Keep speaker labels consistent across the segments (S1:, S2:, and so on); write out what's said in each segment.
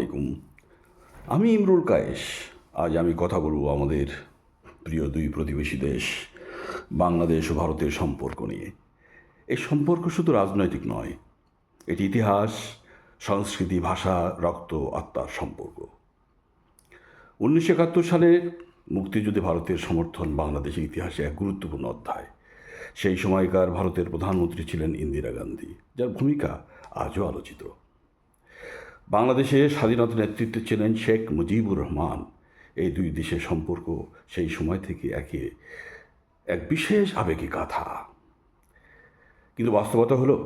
S1: আলাইকুম। আমি ইমরুল কায়েস। আজ আমি কথা বলব আমাদের প্রিয় দুই প্রতিবেশী দেশ বাংলাদেশ ও ভারতের সম্পর্ক নিয়ে। এই সম্পর্ক শুধু রাজনৈতিক নয়, এটি ইতিহাস, সংস্কৃতি, ভাষা, রক্ত, আত্মার সম্পর্ক। 1971 সালে মুক্তিযুদ্ধে ভারতের সমর্থন বাংলাদেশের ইতিহাসে এক গুরুত্বপূর্ণ অধ্যায়। সেই সময়কার ভারতের প্রধানমন্ত্রী ছিলেন ইন্দিরা গান্ধী, যার ভূমিকা আজও আলোচিত। বাংলাদেশে স্বাধীনতা নেতৃত্বে ছিলেন শেখ মুজিবুর রহমান। এই দুই দেশের সম্পর্ক সেই সময় থেকে এক বিশেষ আবেগে গাথা। কিন্তু বাস্তবতা হলো,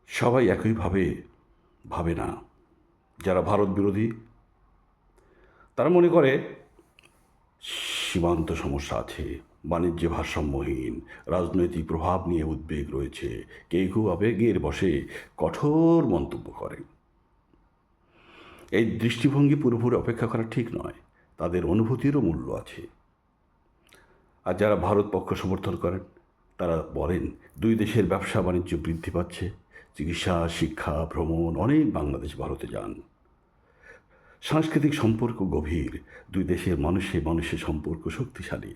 S1: সবাই একইভাবে ভাবে না। যারা ভারত বিরোধী তারা মনে করে সীমান্ত সমস্যা আছে, বাণিজ্যে ভারসাম্যহীন, রাজনৈতিক প্রভাব নিয়ে উদ্বেগ রয়েছে। কেউ কেউ আবেগের বশে কঠোর মন্তব্য করেন। এই দৃষ্টিভঙ্গি পুরোপুরি অপেক্ষা করা ঠিক নয়, তাদের অনুভূতিরও মূল্য আছে। আর যারা ভারত পক্ষ সমর্থন করেন তারা বলেন দুই দেশের ব্যবসা বাণিজ্য বৃদ্ধি পাচ্ছে, চিকিৎসা, শিক্ষা, ভ্রমণ, অনেক বাংলাদেশ ভারতে যান। সাংস্কৃতিক সম্পর্ক গভীর, দুই দেশের মানুষের সম্পর্ক শক্তিশালী।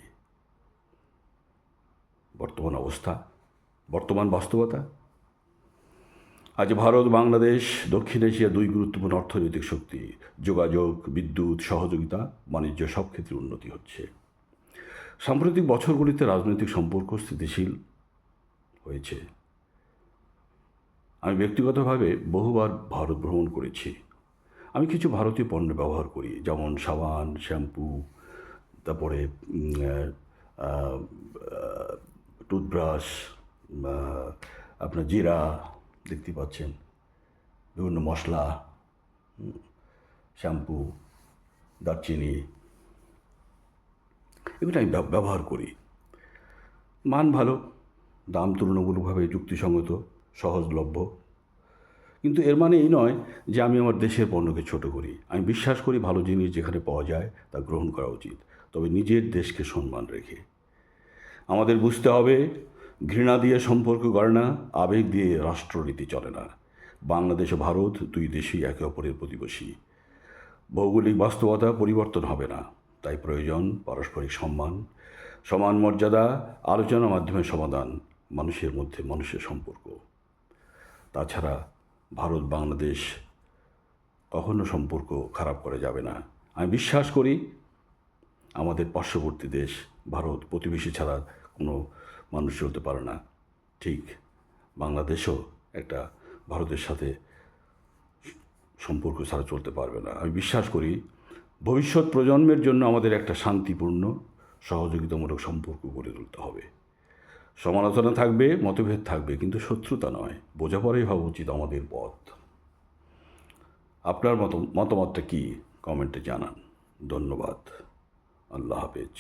S1: বর্তমান বাস্তবতা, আজ ভারত বাংলাদেশ দক্ষিণ এশিয়া দুই গুরুত্বপূর্ণ অর্থনৈতিক শক্তি। যোগাযোগ, বিদ্যুৎ, সহযোগিতা, বাণিজ্য সব ক্ষেত্রে উন্নতি হচ্ছে। সাম্প্রতিক বছরগুলিতে রাজনৈতিক সম্পর্ক স্থিতিশীল হয়েছে। আমি ব্যক্তিগতভাবে বহুবার ভারত ভ্রমণ করেছি। আমি কিছু ভারতীয় পণ্য ব্যবহার করি, যেমন সাবান, শ্যাম্পু, তারপরে টুথব্রাশ, আপনার জিরা দেখতে পাচ্ছেন, বিভিন্ন মশলা, শ্যাম্পু, দারচিনি, এগুলো আমি ব্যবহার করি। মান ভালো, দাম তুলনামূলকভাবে যুক্তিসঙ্গত, সহজলভ্য। কিন্তু এর মানে এই নয় যে আমি আমার দেশের পণ্যকে ছোট করি। আমি বিশ্বাস করি ভালো জিনিস যেখানে পাওয়া যায় তা গ্রহণ করা উচিত, তবে নিজের দেশকে সম্মান রেখে। আমাদের বুঝতে হবে, ঘৃণা দিয়ে সম্পর্ক গড়ে না, আবেগ দিয়ে রাষ্ট্রনীতি চলে না। বাংলাদেশ ও ভারত দুই দেশই একে অপরের প্রতিবেশী। ভৌগোলিক বাস্তবতা পরিবর্তন হবে না, তাই প্রয়োজন পারস্পরিক সম্মান, সমান মর্যাদা, আলোচনার মাধ্যমে সমাধান, মানুষের মধ্যে মানুষের সম্পর্ক। তাছাড়া ভারত বাংলাদেশ কখনো সম্পর্ক খারাপ করা যাবে না। আমি বিশ্বাস করি আমাদের পার্শ্ববর্তী দেশ ভারত প্রতিবেশী ছাড়া কোনো মানুষ চলতে পারে না। ঠিক বাংলাদেশও একটা ভারতের সাথে সম্পর্ক ছাড়া চলতে পারবে না। আমি বিশ্বাস করি ভবিষ্যৎ প্রজন্মের জন্য আমাদের একটা শান্তিপূর্ণ, সহযোগিতামূলক সম্পর্ক গড়ে তুলতে হবে। সমালোচনা থাকবে, মতভেদ থাকবে, কিন্তু শত্রুতা নয়। বোঝাপড়াই হওয়া উচিত আমাদের পথ। আপনার মতামতটা কি কমেন্টে জানান। ধন্যবাদ। আল্লাহ হাফেজ।